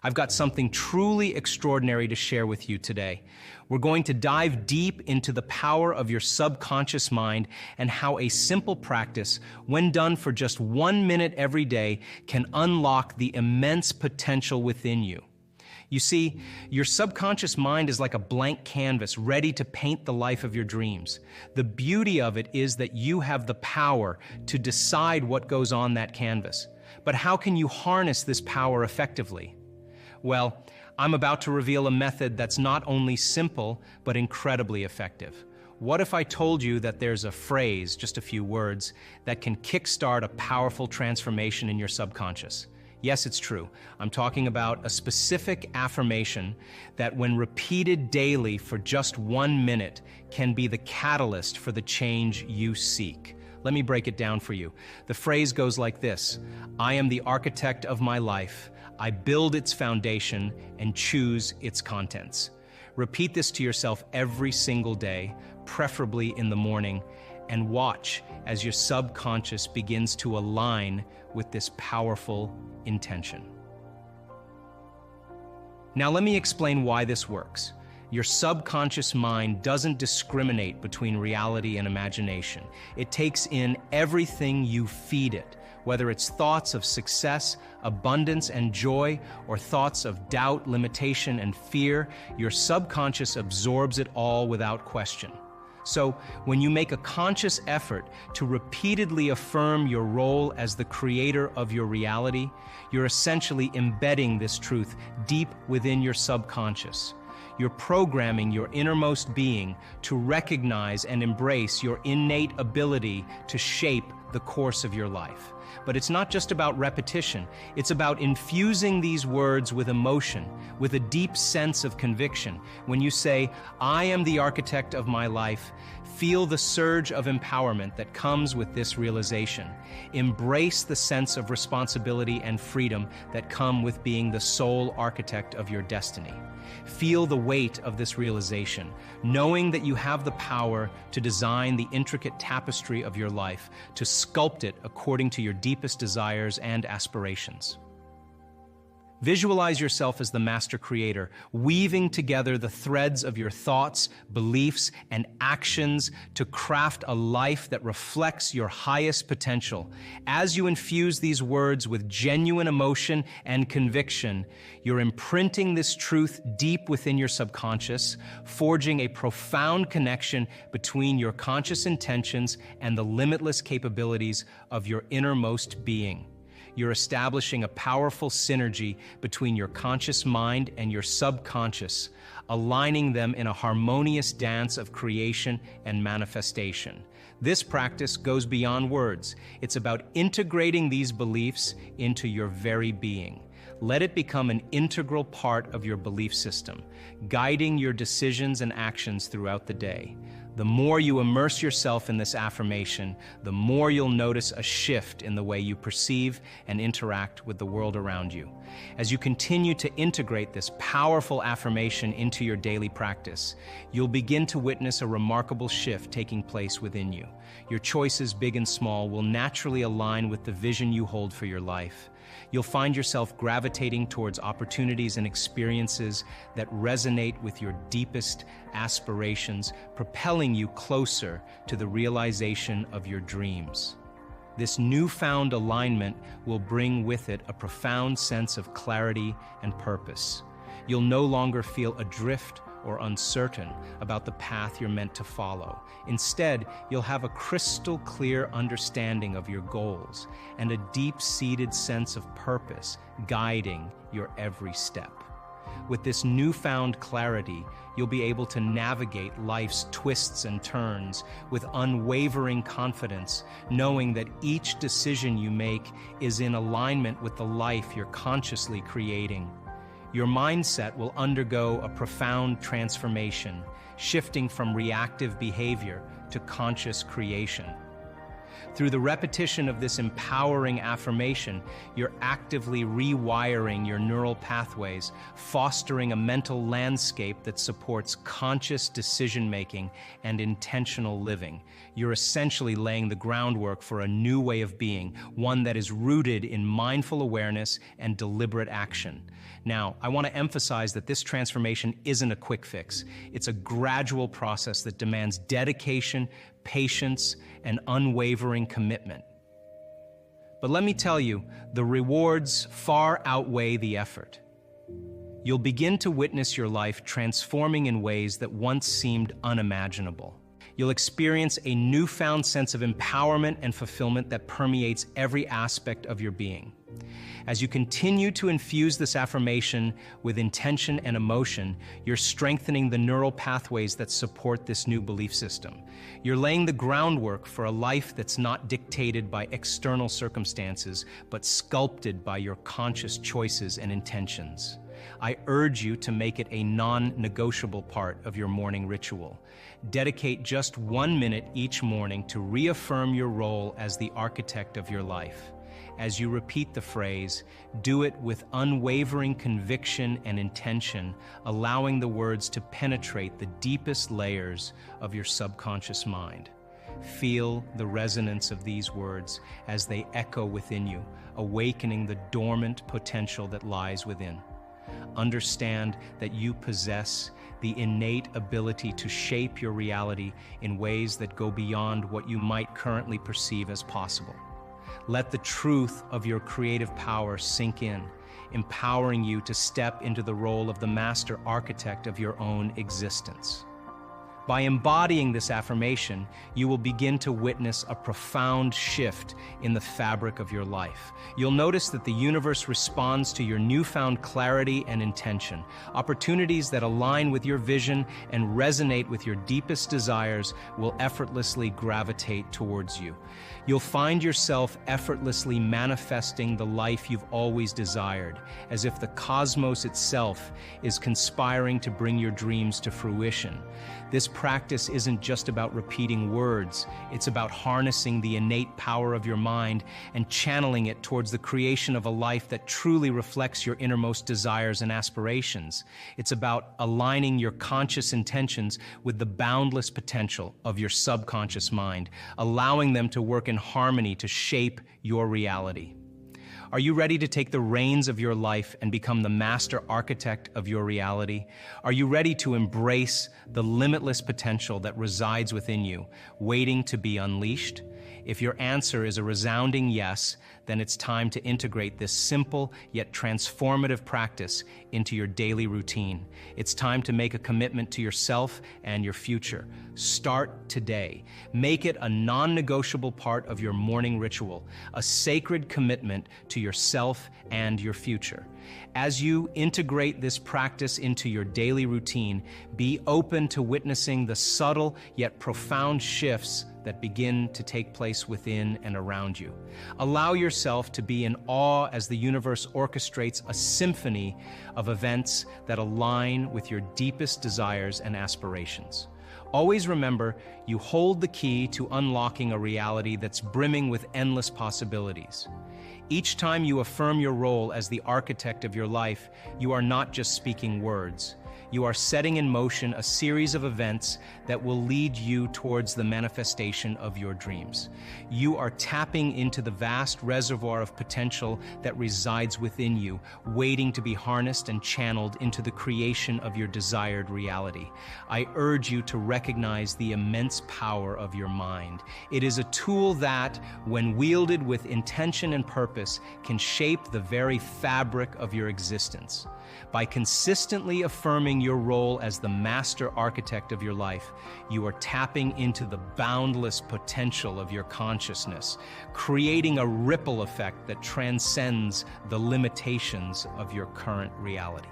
I've got something truly extraordinary to share with you today. We're going to dive deep into the power of your subconscious mind and how a simple practice, when done for just 1 minute every day, can unlock the immense potential within you. You see, your subconscious mind is like a blank canvas ready to paint the life of your dreams. The beauty of it is that you have the power to decide what goes on that canvas. But how can you harness this power effectively? Well, I'm about to reveal a method that's not only simple, but incredibly effective. What if I told you that there's a phrase, just a few words, that can kickstart a powerful transformation in your subconscious? Yes, it's true. I'm talking about a specific affirmation that, when repeated daily for just 1 minute, can be the catalyst for the change you seek. Let me break it down for you. The phrase goes like this: I am the architect of my life. I build its foundation and choose its contents. Repeat this to yourself every single day, preferably in the morning, and watch as your subconscious begins to align with this powerful intention. Now let me explain why this works. Your subconscious mind doesn't discriminate between reality and imagination. It takes in everything you feed it, whether it's thoughts of success, abundance, and joy, or thoughts of doubt, limitation, and fear. Your subconscious absorbs it all without question. So, when you make a conscious effort to repeatedly affirm your role as the creator of your reality, you're essentially embedding this truth deep within your subconscious. You're programming your innermost being to recognize and embrace your innate ability to shape the course of your life. But it's not just about repetition. It's about infusing these words with emotion, with a deep sense of conviction. When you say, I am the architect of my life, feel the surge of empowerment that comes with this realization. Embrace the sense of responsibility and freedom that come with being the sole architect of your destiny. Feel the weight of this realization, knowing that you have the power to design the intricate tapestry of your life, to sculpt it according to your deepest desires and aspirations. Visualize yourself as the master creator, weaving together the threads of your thoughts, beliefs, and actions to craft a life that reflects your highest potential. As you infuse these words with genuine emotion and conviction, you're imprinting this truth deep within your subconscious, forging a profound connection between your conscious intentions and the limitless capabilities of your innermost being. You're establishing a powerful synergy between your conscious mind and your subconscious, aligning them in a harmonious dance of creation and manifestation. This practice goes beyond words. It's about integrating these beliefs into your very being. Let it become an integral part of your belief system, guiding your decisions and actions throughout the day. The more you immerse yourself in this affirmation, the more you'll notice a shift in the way you perceive and interact with the world around you. As you continue to integrate this powerful affirmation into your daily practice, you'll begin to witness a remarkable shift taking place within you. Your choices, big and small, will naturally align with the vision you hold for your life. You'll find yourself gravitating towards opportunities and experiences that resonate with your deepest aspirations, propelling you closer to the realization of your dreams. This newfound alignment will bring with it a profound sense of clarity and purpose. You'll no longer feel adrift or uncertain about the path you're meant to follow. Instead, you'll have a crystal clear understanding of your goals and a deep-seated sense of purpose guiding your every step. With this newfound clarity, you'll be able to navigate life's twists and turns with unwavering confidence, knowing that each decision you make is in alignment with the life you're consciously creating. Your mindset will undergo a profound transformation, shifting from reactive behavior to conscious creation. Through the repetition of this empowering affirmation, you're actively rewiring your neural pathways, fostering a mental landscape that supports conscious decision-making and intentional living. You're essentially laying the groundwork for a new way of being, one that is rooted in mindful awareness and deliberate action. Now, I want to emphasize that this transformation isn't a quick fix. It's a gradual process that demands dedication, patience, and unwavering commitment. But let me tell you, the rewards far outweigh the effort. You'll begin to witness your life transforming in ways that once seemed unimaginable. You'll experience a newfound sense of empowerment and fulfillment that permeates every aspect of your being. As you continue to infuse this affirmation with intention and emotion, you're strengthening the neural pathways that support this new belief system. You're laying the groundwork for a life that's not dictated by external circumstances, but sculpted by your conscious choices and intentions. I urge you to make it a non-negotiable part of your morning ritual. Dedicate just 1 minute each morning to reaffirm your role as the architect of your life. As you repeat the phrase, do it with unwavering conviction and intention, allowing the words to penetrate the deepest layers of your subconscious mind. Feel the resonance of these words as they echo within you, awakening the dormant potential that lies within. Understand that you possess the innate ability to shape your reality in ways that go beyond what you might currently perceive as possible. Let the truth of your creative power sink in, empowering you to step into the role of the master architect of your own existence. By embodying this affirmation, you will begin to witness a profound shift in the fabric of your life. You'll notice that the universe responds to your newfound clarity and intention. Opportunities that align with your vision and resonate with your deepest desires will effortlessly gravitate towards you. You'll find yourself effortlessly manifesting the life you've always desired, as if the cosmos itself is conspiring to bring your dreams to fruition. This practice isn't just about repeating words, it's about harnessing the innate power of your mind and channeling it towards the creation of a life that truly reflects your innermost desires and aspirations. It's about aligning your conscious intentions with the boundless potential of your subconscious mind, allowing them to work in harmony to shape your reality. Are you ready to take the reins of your life and become the master architect of your reality? Are you ready to embrace the limitless potential that resides within you, waiting to be unleashed? If your answer is a resounding yes, then it's time to integrate this simple yet transformative practice into your daily routine. It's time to make a commitment to yourself and your future. Start today. Make it a non-negotiable part of your morning ritual, a sacred commitment to yourself and your future. As you integrate this practice into your daily routine, be open to witnessing the subtle yet profound shifts that begin to take place within and around you. Allow yourself to be in awe as the universe orchestrates a symphony of events that align with your deepest desires and aspirations. Always remember, you hold the key to unlocking a reality that's brimming with endless possibilities. Each time you affirm your role as the architect of your life, you are not just speaking words. You are setting in motion a series of events that will lead you towards the manifestation of your dreams. You are tapping into the vast reservoir of potential that resides within you, waiting to be harnessed and channeled into the creation of your desired reality. I urge you to recognize the immense power of your mind. It is a tool that, when wielded with intention and purpose, can shape the very fabric of your existence. By consistently affirming your role as the master architect of your life, you are tapping into the boundless potential of your consciousness, creating a ripple effect that transcends the limitations of your current reality.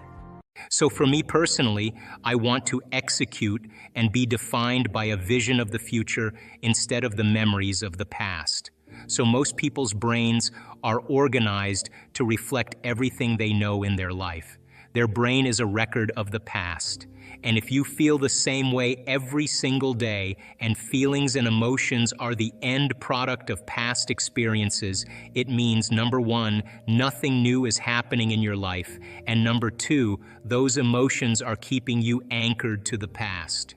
So for me personally, I want to execute and be defined by a vision of the future instead of the memories of the past. So most people's brains are organized to reflect everything they know in their life. Their brain is a record of the past. And if you feel the same way every single day, and feelings and emotions are the end product of past experiences, it means, number one, nothing new is happening in your life, and number two, those emotions are keeping you anchored to the past.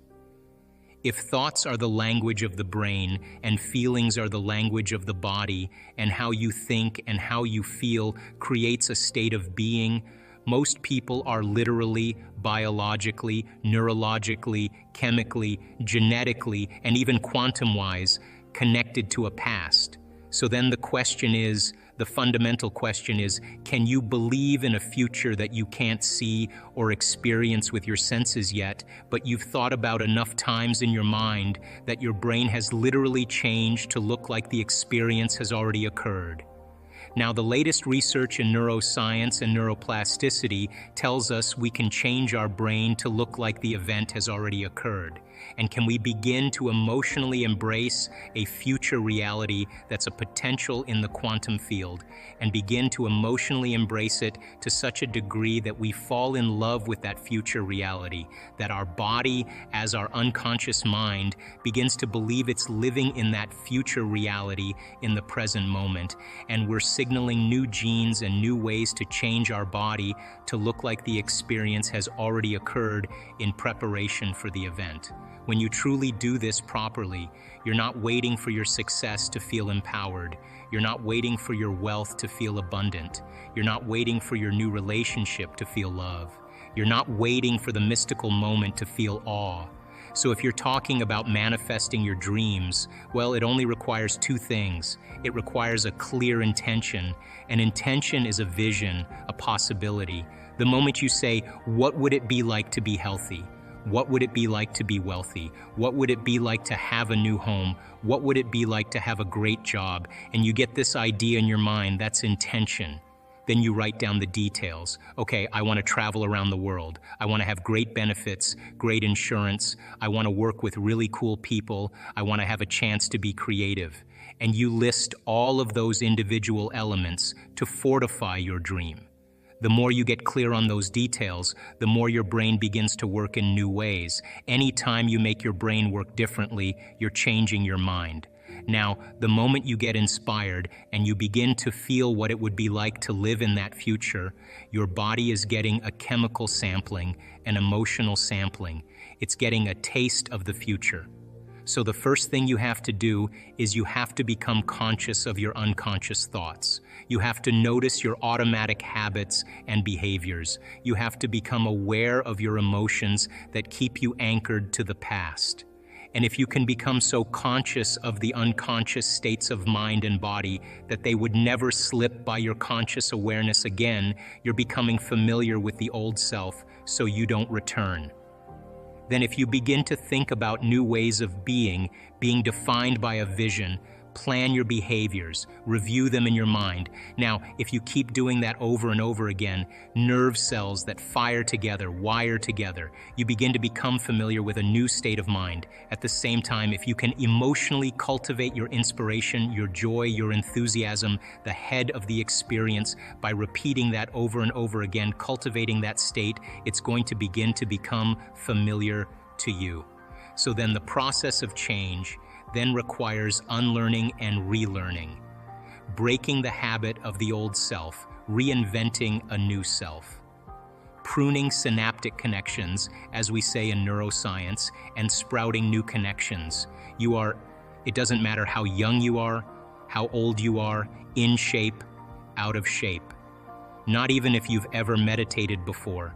If thoughts are the language of the brain, and feelings are the language of the body, and how you think and how you feel creates a state of being, Most people are literally, biologically, neurologically, chemically, genetically, and even quantum-wise connected to a past. So then the fundamental question is, can you believe in a future that you can't see or experience with your senses yet, but you've thought about enough times in your mind that your brain has literally changed to look like the experience has already occurred? Now, the latest research in neuroscience and neuroplasticity tells us we can change our brain to look like the event has already occurred. And can we begin to emotionally embrace a future reality that's a potential in the quantum field, and begin to emotionally embrace it to such a degree that we fall in love with that future reality, that our body, as our unconscious mind, begins to believe it's living in that future reality in the present moment, and we're signaling new genes and new ways to change our body to look like the experience has already occurred in preparation for the event. When you truly do this properly, you're not waiting for your success to feel empowered. You're not waiting for your wealth to feel abundant. You're not waiting for your new relationship to feel love. You're not waiting for the mystical moment to feel awe. So if you're talking about manifesting your dreams, well, it only requires two things. It requires a clear intention. An intention is a vision, a possibility. The moment you say, what would it be like to be healthy? What would it be like to be wealthy? What would it be like to have a new home? What would it be like to have a great job? And you get this idea in your mind, that's intention. Then you write down the details. Okay, I want to travel around the world. I want to have great benefits, great insurance. I want to work with really cool people. I want to have a chance to be creative. And you list all of those individual elements to fortify your dream. The more you get clear on those details, the more your brain begins to work in new ways. Anytime you make your brain work differently, you're changing your mind. Now, the moment you get inspired and you begin to feel what it would be like to live in that future, your body is getting a chemical sampling, an emotional sampling. It's getting a taste of the future. So the first thing you have to do is you have to become conscious of your unconscious thoughts. You have to notice your automatic habits and behaviors. You have to become aware of your emotions that keep you anchored to the past. And if you can become so conscious of the unconscious states of mind and body that they would never slip by your conscious awareness again, you're becoming familiar with the old self so you don't return. Then if you begin to think about new ways of being defined by a vision, plan your behaviors, review them in your mind. Now, if you keep doing that over and over again, nerve cells that fire together, wire together, you begin to become familiar with a new state of mind. At the same time, if you can emotionally cultivate your inspiration, your joy, your enthusiasm, the head of the experience, by repeating that over and over again, cultivating that state, it's going to begin to become familiar to you. So then the process of change then requires unlearning and relearning, breaking the habit of the old self, reinventing a new self, pruning synaptic connections, as we say in neuroscience, and sprouting new connections. It doesn't matter how young you are, how old you are, in shape, out of shape. Not even if you've ever meditated before.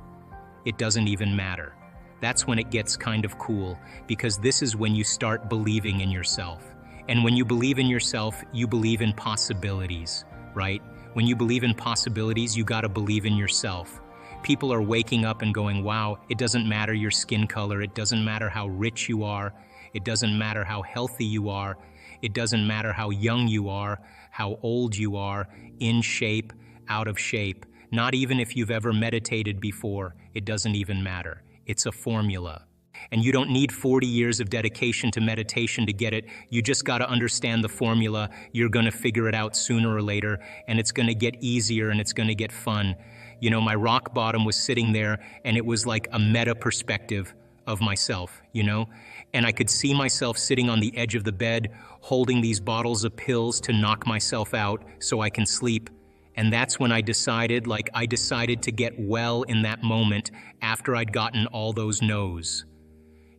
It doesn't even matter. That's when it gets kind of cool, because this is when you start believing in yourself. And when you believe in yourself, you believe in possibilities, right? When you believe in possibilities, you gotta believe in yourself. People are waking up and going, wow, it doesn't matter your skin color, it doesn't matter how rich you are, it doesn't matter how healthy you are, it doesn't matter how young you are, how old you are, in shape, out of shape. Not even if you've ever meditated before, it doesn't even matter. It's a formula. And you don't need 40 years of dedication to meditation to get it. You just got to understand the formula. You're going to figure it out sooner or later, and it's going to get easier and it's going to get fun. You know, my rock bottom was sitting there, and it was like a meta perspective of myself, you know? And I could see myself sitting on the edge of the bed, holding these bottles of pills to knock myself out so I can sleep. And that's when I decided to get well in that moment after I'd gotten all those no's.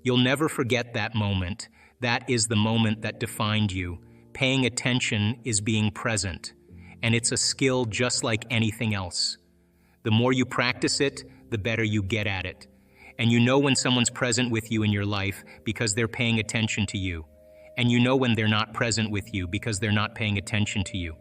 You'll never forget that moment. That is the moment that defined you. Paying attention is being present. And it's a skill just like anything else. The more you practice it, the better you get at it. And you know when someone's present with you in your life because they're paying attention to you. And you know when they're not present with you because they're not paying attention to you.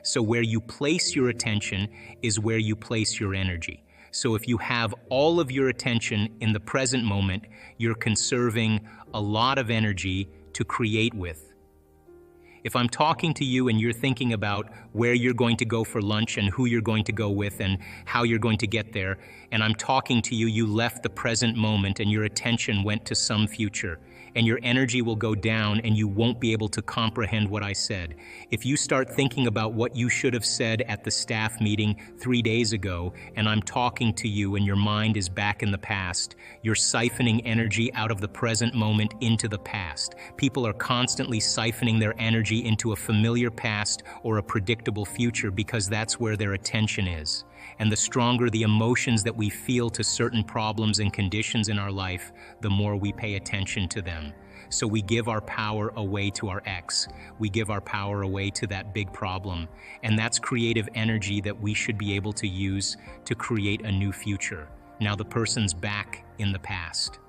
So where you place your attention is where you place your energy. So if you have all of your attention in the present moment, you're conserving a lot of energy to create with. If I'm talking to you and you're thinking about where you're going to go for lunch and who you're going to go with and how you're going to get there, and I'm talking to you, you left the present moment and your attention went to some future, and your energy will go down and you won't be able to comprehend what I said. If you start thinking about what you should have said at the staff meeting 3 days ago, and I'm talking to you and your mind is back in the past, you're siphoning energy out of the present moment into the past. People are constantly siphoning their energy into a familiar past or a predictable future because that's where their attention is. And the stronger the emotions that we feel to certain problems and conditions in our life, the more we pay attention to them. So we give our power away to our ex. We give our power away to that big problem. And that's creative energy that we should be able to use to create a new future. Now the person's back in the past.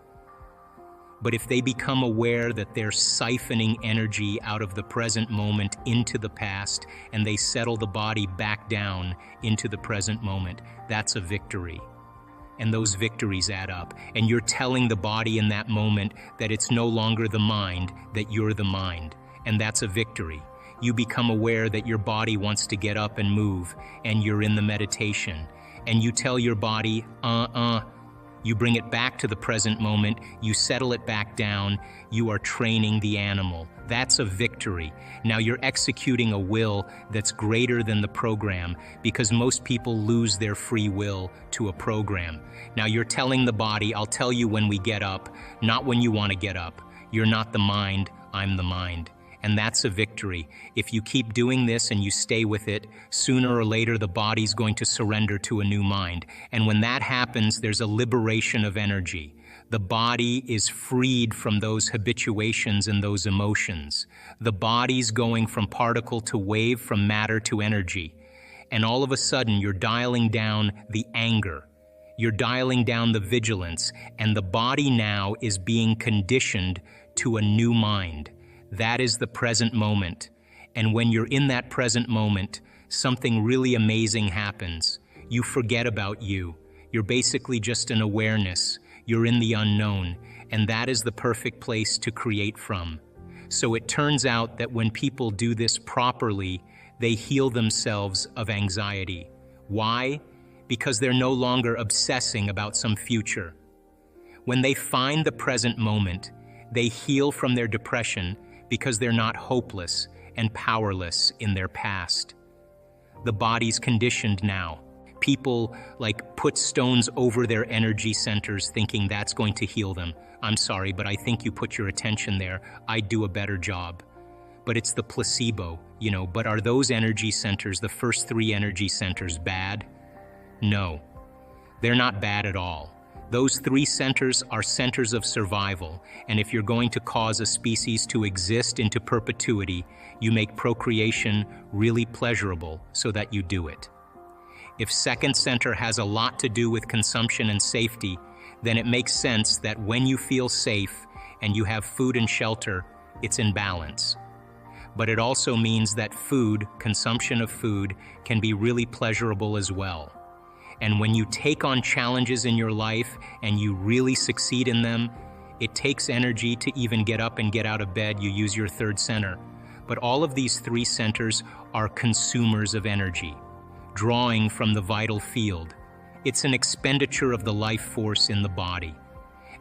But if they become aware that they're siphoning energy out of the present moment into the past and they settle the body back down into the present moment, that's a victory. And those victories add up. And you're telling the body in that moment that it's no longer the mind, that you're the mind. And that's a victory. You become aware that your body wants to get up and move, and you're in the meditation. And you tell your body, You bring it back to the present moment, you settle it back down, you are training the animal. That's a victory. Now you're executing a will that's greater than the program because most people lose their free will to a program. Now you're telling the body, I'll tell you when we get up, not when you want to get up. You're not the mind, I'm the mind. And that's a victory. If you keep doing this and you stay with it, sooner or later the body's going to surrender to a new mind. And when that happens, there's a liberation of energy. The body is freed from those habituations and those emotions. The body's going from particle to wave, from matter to energy. And all of a sudden, you're dialing down the anger. You're dialing down the vigilance. And the body now is being conditioned to a new mind. That is the present moment. And when you're in that present moment, something really amazing happens. You forget about you. You're basically just an awareness. You're in the unknown. And that is the perfect place to create from. So it turns out that when people do this properly, they heal themselves of anxiety. Why? Because they're no longer obsessing about some future. When they find the present moment, they heal from their depression because they're not hopeless and powerless in their past. The body's conditioned now. People put stones over their energy centers thinking that's going to heal them. I'm sorry, but I think you put your attention there. I'd do a better job. But it's the placebo, but are those energy centers, the first 3 energy centers, bad? No, they're not bad at all. Those 3 centers are centers of survival, and if you're going to cause a species to exist into perpetuity, you make procreation really pleasurable so that you do it. If second center has a lot to do with consumption and safety, then it makes sense that when you feel safe and you have food and shelter, it's in balance. But it also means that consumption of food, can be really pleasurable as well. And when you take on challenges in your life and you really succeed in them, it takes energy to even get up and get out of bed. You use your 3rd center. But all of these 3 centers are consumers of energy, drawing from the vital field. It's an expenditure of the life force in the body.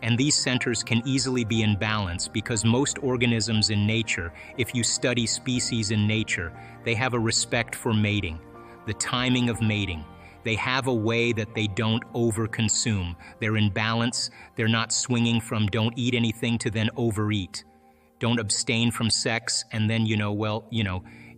And these centers can easily be in balance because most organisms in nature, if you study species in nature, they have a respect for mating, the timing of mating. They have a way that they don't overconsume. They're in balance. They're not swinging from don't eat anything to then overeat. Don't abstain from sex and then,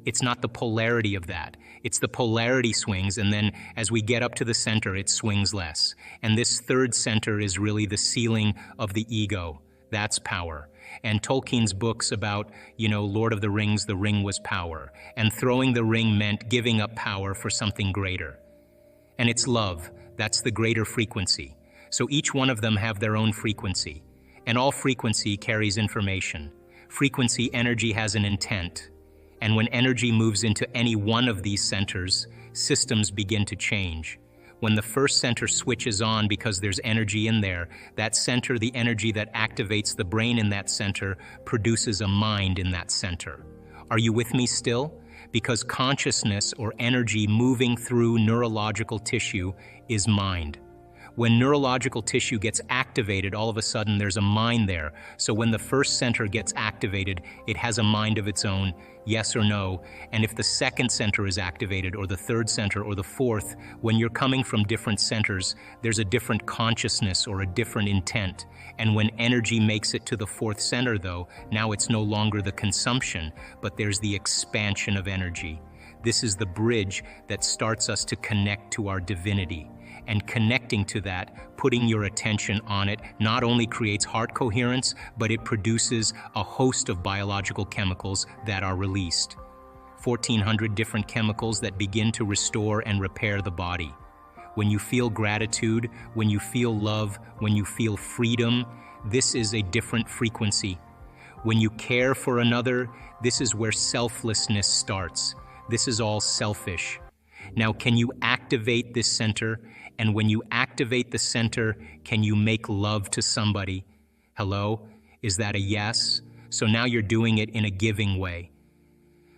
it's not the polarity of that. It's the polarity swings, and then as we get up to the center, it swings less. And this 3rd center is really the ceiling of the ego. That's power. And Tolkien's books about, Lord of the Rings, the ring was power. And throwing the ring meant giving up power for something greater. And it's love. That's the greater frequency. So each one of them have their own frequency. And all frequency carries information. Frequency energy has an intent. And when energy moves into any one of these centers, systems begin to change. When the first center switches on because there's energy in there, that center, the energy that activates the brain in that center, produces a mind in that center. Are you with me still? Because consciousness or energy moving through neurological tissue is mind. When neurological tissue gets activated, all of a sudden there's a mind there. So when the first center gets activated, it has a mind of its own, yes or no. And if the second center is activated, or the third center, or the fourth, when you're coming from different centers, there's a different consciousness or a different intent. And when energy makes it to the fourth center, though, now it's no longer the consumption, but there's the expansion of energy. This is the bridge that starts us to connect to our divinity. And connecting to that, putting your attention on it, not only creates heart coherence, but it produces a host of biological chemicals that are released. 1,400 different chemicals that begin to restore and repair the body. When you feel gratitude, when you feel love, when you feel freedom, this is a different frequency. When you care for another, this is where selflessness starts. This is all selfish. Now, can you activate this center? And when you activate the center, can you make love to somebody? Hello? Is that a yes? So now you're doing it in a giving way.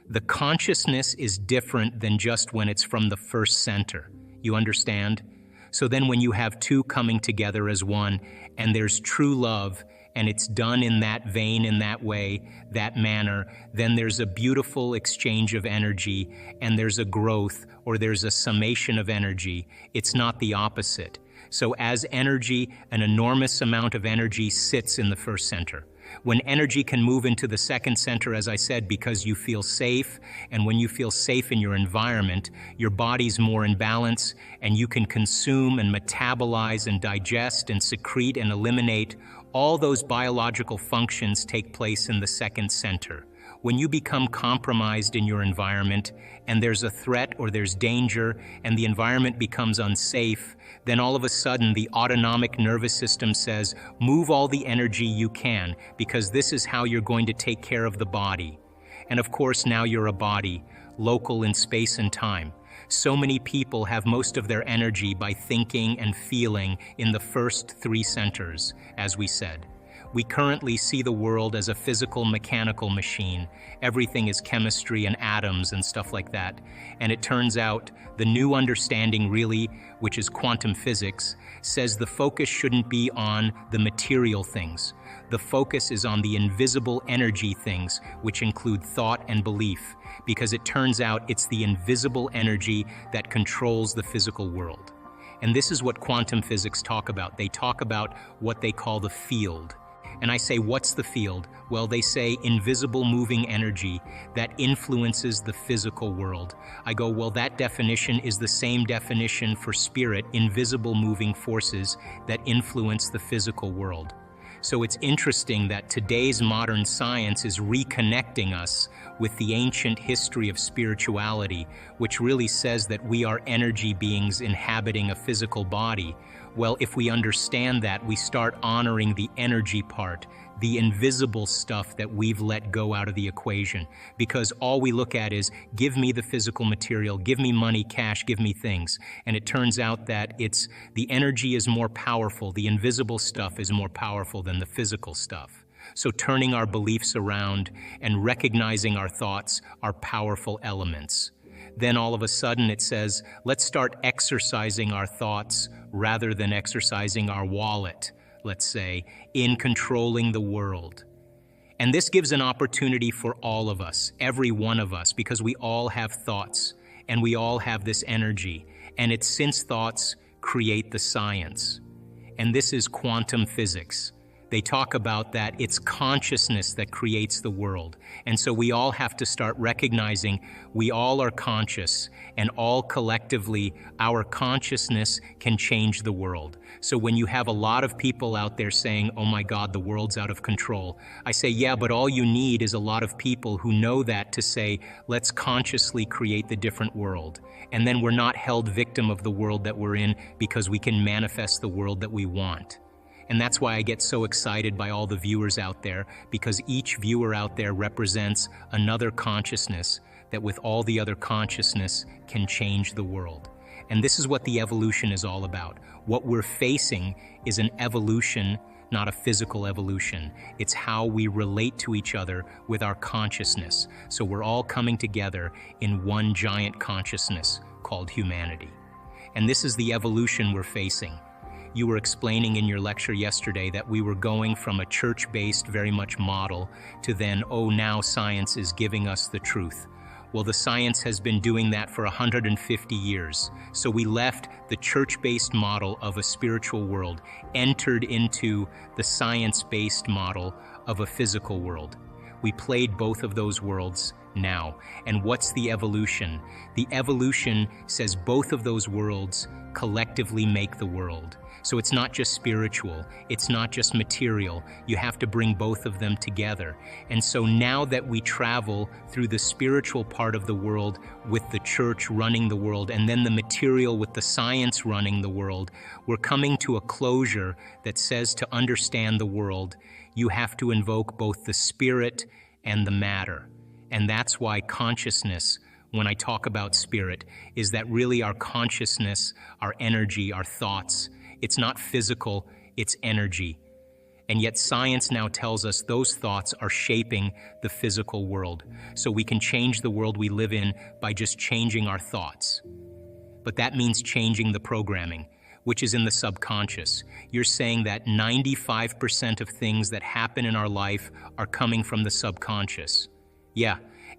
The consciousness is different than just when it's from the first center. You understand? So then when you have two coming together as one, and there's true love, and it's done in that vein, in that way, that manner, then there's a beautiful exchange of energy, and there's a growth, or there's a summation of energy. It's not the opposite. So as energy, an enormous amount of energy sits in the first center. When energy can move into the second center, as I said, because you feel safe, and when you feel safe in your environment, your body's more in balance, and you can consume and metabolize and digest and secrete and eliminate. All those biological functions take place in the second center. When you become compromised in your environment, and there's a threat or there's danger, and the environment becomes unsafe, then all of a sudden the autonomic nervous system says, move all the energy you can, because this is how you're going to take care of the body. And of course, now you're a body, local in space and time. So many people have most of their energy by thinking and feeling in the first three centers, as we said. We currently see the world as a physical, mechanical machine. Everything is chemistry and atoms and stuff like that. And it turns out the new understanding really, which is quantum physics, says the focus shouldn't be on the material things. The focus is on the invisible energy things, which include thought and belief, because it turns out it's the invisible energy that controls the physical world. And this is what quantum physics talk about. They talk about what they call the field. And I say, what's the field? Well, they say invisible moving energy that influences the physical world. I go, well, that definition is the same definition for spirit, invisible moving forces that influence the physical world. So it's interesting that today's modern science is reconnecting us with the ancient history of spirituality, which really says that we are energy beings inhabiting a physical body. Well, if we understand that, we start honoring the energy part, the invisible stuff that we've let go out of the equation. Because all we look at is, give me the physical material, give me money, cash, give me things. And it turns out that it's the energy is more powerful, the invisible stuff is more powerful than the physical stuff. So turning our beliefs around and recognizing our thoughts are powerful elements. Then all of a sudden it says, let's start exercising our thoughts rather than exercising our wallet, let's say, in controlling the world. And this gives an opportunity for all of us, every one of us, because we all have thoughts and we all have this energy. And it's since thoughts create the science. And this is quantum physics. They talk about that it's consciousness that creates the world. And so we all have to start recognizing we all are conscious, and all collectively, our consciousness can change the world. So when you have a lot of people out there saying, oh my God, the world's out of control, I say, yeah, but all you need is a lot of people who know that to say, let's consciously create the different world. And then we're not held victim of the world that we're in because we can manifest the world that we want. And that's why I get so excited by all the viewers out there, because each viewer out there represents another consciousness that with all the other consciousness can change the world. And this is what the evolution is all about. What we're facing is an evolution, not a physical evolution. It's how we relate to each other with our consciousness. So we're all coming together in one giant consciousness called humanity. And this is the evolution we're facing. You were explaining in your lecture yesterday that we were going from a church-based very much model to then, oh, now science is giving us the truth. Well, the science has been doing that for 150 years. So we left the church-based model of a spiritual world, entered into the science-based model of a physical world. We played both of those worlds now. And what's the evolution? The evolution says both of those worlds collectively make the world. So it's not just spiritual, it's not just material. You have to bring both of them together. And so now that we travel through the spiritual part of the world with the church running the world, and then the material with the science running the world, we're coming to a closure that says to understand the world, you have to invoke both the spirit and the matter. And that's why consciousness, when I talk about spirit, is that really our consciousness, our energy, our thoughts. It's not physical, it's energy. And yet science now tells us those thoughts are shaping the physical world. So we can change the world we live in by just changing our thoughts. But that means changing the programming, which is in the subconscious. You're saying that 95% of things that happen in our life are coming from the subconscious. Yeah.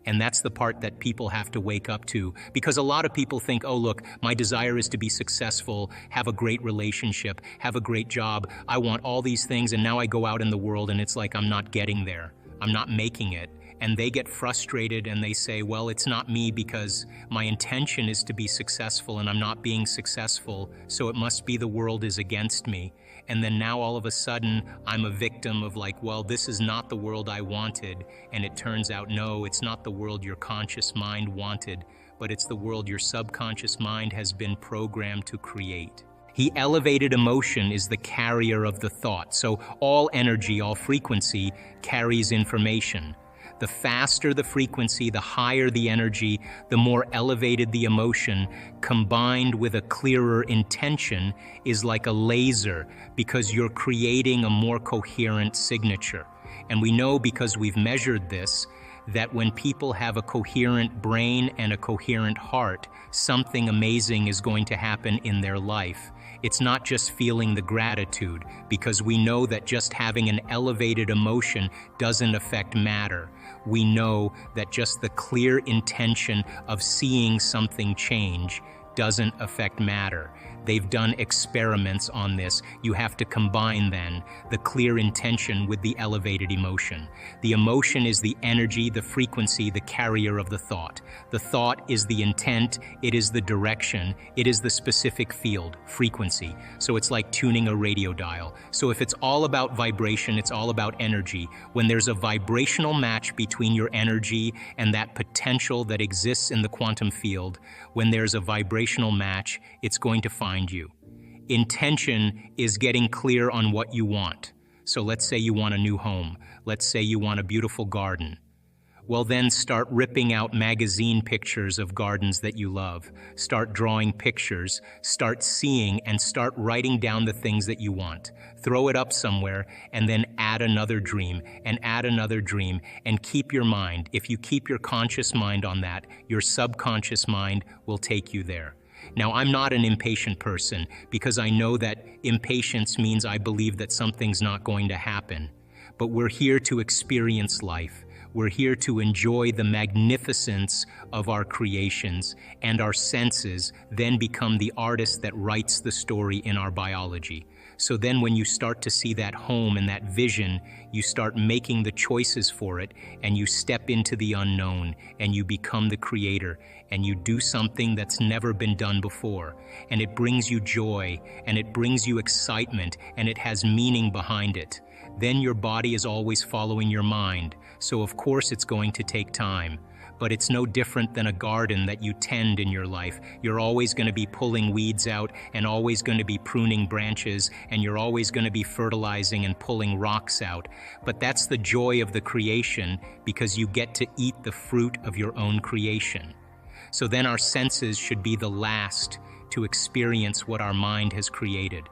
And that's the part that people have to wake up to, because a lot of people think, oh, look, my desire is to be successful, have a great relationship, have a great job. I want all these things, and now I go out in the world and it's like I'm not getting there. I'm not making it. And they get frustrated and they say, well, it's not me because my intention is to be successful and I'm not being successful, so it must be the world is against me. And then now all of a sudden I'm a victim of like, well, this is not the world I wanted. And it turns out, no, it's not the world your conscious mind wanted, but it's the world your subconscious mind has been programmed to create. The elevated emotion is the carrier of the thought. So all energy, all frequency carries information. The faster the frequency, the higher the energy, the more elevated the emotion, combined with a clearer intention, is like a laser because you're creating a more coherent signature. And we know, because we've measured this, that when people have a coherent brain and a coherent heart, something amazing is going to happen in their life. It's not just feeling the gratitude, because we know that just having an elevated emotion doesn't affect matter. We know that just the clear intention of seeing something change doesn't affect matter. They've done experiments on this. You have to combine then the clear intention with the elevated emotion. The emotion is the energy, the frequency, the carrier of the thought. The thought is the intent, it is the direction, it is the specific field, frequency. So it's like tuning a radio dial. So if it's all about vibration, it's all about energy. When there's a vibrational match between your energy and that potential that exists in the quantum field, when there's a vibrational match, it's going to find you. Intention is getting clear on what you want. So let's say you want a new home. Let's say you want a beautiful garden. Well, then start ripping out magazine pictures of gardens that you love. Start drawing pictures, start seeing, and start writing down the things that you want. Throw it up somewhere, and then add another dream, and add another dream, and keep your mind. If you keep your conscious mind on that, your subconscious mind will take you there. Now, I'm not an impatient person, because I know that impatience means I believe that something's not going to happen. But we're here to experience life. We're here to enjoy the magnificence of our creations, and our senses then become the artist that writes the story in our biology. So then when you start to see that home and that vision, you start making the choices for it, and you step into the unknown, and you become the creator, and you do something that's never been done before. And it brings you joy, and it brings you excitement, and it has meaning behind it. Then your body is always following your mind, so of course it's going to take time. But it's no different than a garden that you tend in your life. You're always going to be pulling weeds out and always going to be pruning branches, and you're always going to be fertilizing and pulling rocks out. But that's the joy of the creation, because you get to eat the fruit of your own creation. So then our senses should be the last to experience what our mind has created.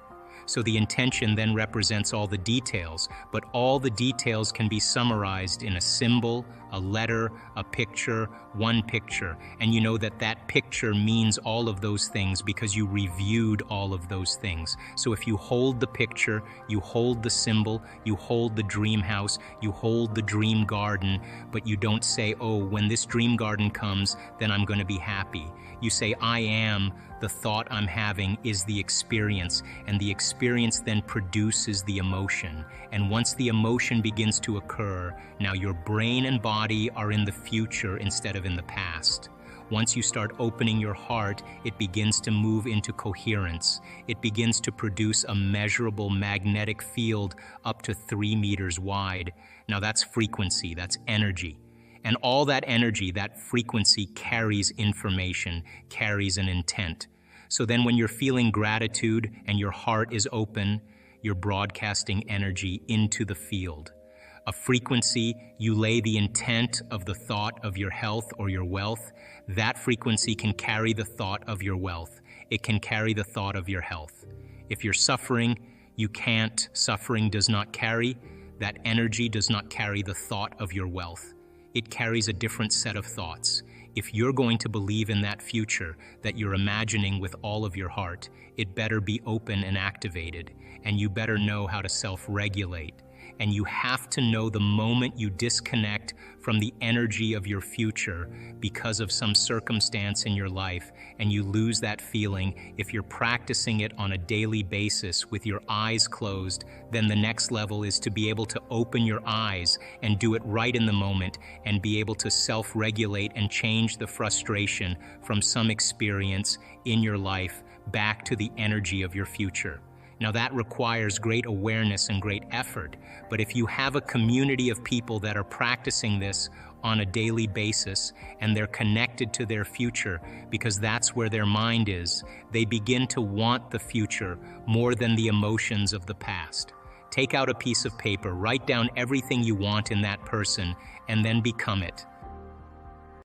So the intention then represents all the details, but all the details can be summarized in a symbol, a letter, a picture, one picture. And you know that that picture means all of those things because you reviewed all of those things. So if you hold the picture, you hold the symbol, you hold the dream house, you hold the dream garden, but you don't say, oh, when this dream garden comes, then I'm going to be happy. You say, I am, the thought I'm having is the experience, and the experience then produces the emotion. And once the emotion begins to occur, now your brain and body are in the future instead of in the past. Once you start opening your heart, it begins to move into coherence. It begins to produce a measurable magnetic field up to 3 meters wide. Now that's frequency, that's energy. And all that energy, that frequency carries information, carries an intent. So then when you're feeling gratitude and your heart is open, you're broadcasting energy into the field. A frequency, you lay the intent of the thought of your health or your wealth. That frequency can carry the thought of your wealth. It can carry the thought of your health. If you're suffering, you can't. Suffering does not carry. That energy does not carry the thought of your wealth. It carries a different set of thoughts. If you're going to believe in that future that you're imagining with all of your heart, it better be open and activated, and you better know how to self-regulate. And you have to know the moment you disconnect from the energy of your future because of some circumstance in your life, and you lose that feeling. If you're practicing it on a daily basis with your eyes closed, then the next level is to be able to open your eyes and do it right in the moment, and be able to self-regulate and change the frustration from some experience in your life back to the energy of your future. Now that requires great awareness and great effort, but if you have a community of people that are practicing this on a daily basis and they're connected to their future because that's where their mind is, they begin to want the future more than the emotions of the past. Take out a piece of paper, write down everything you want in that person, and then become it.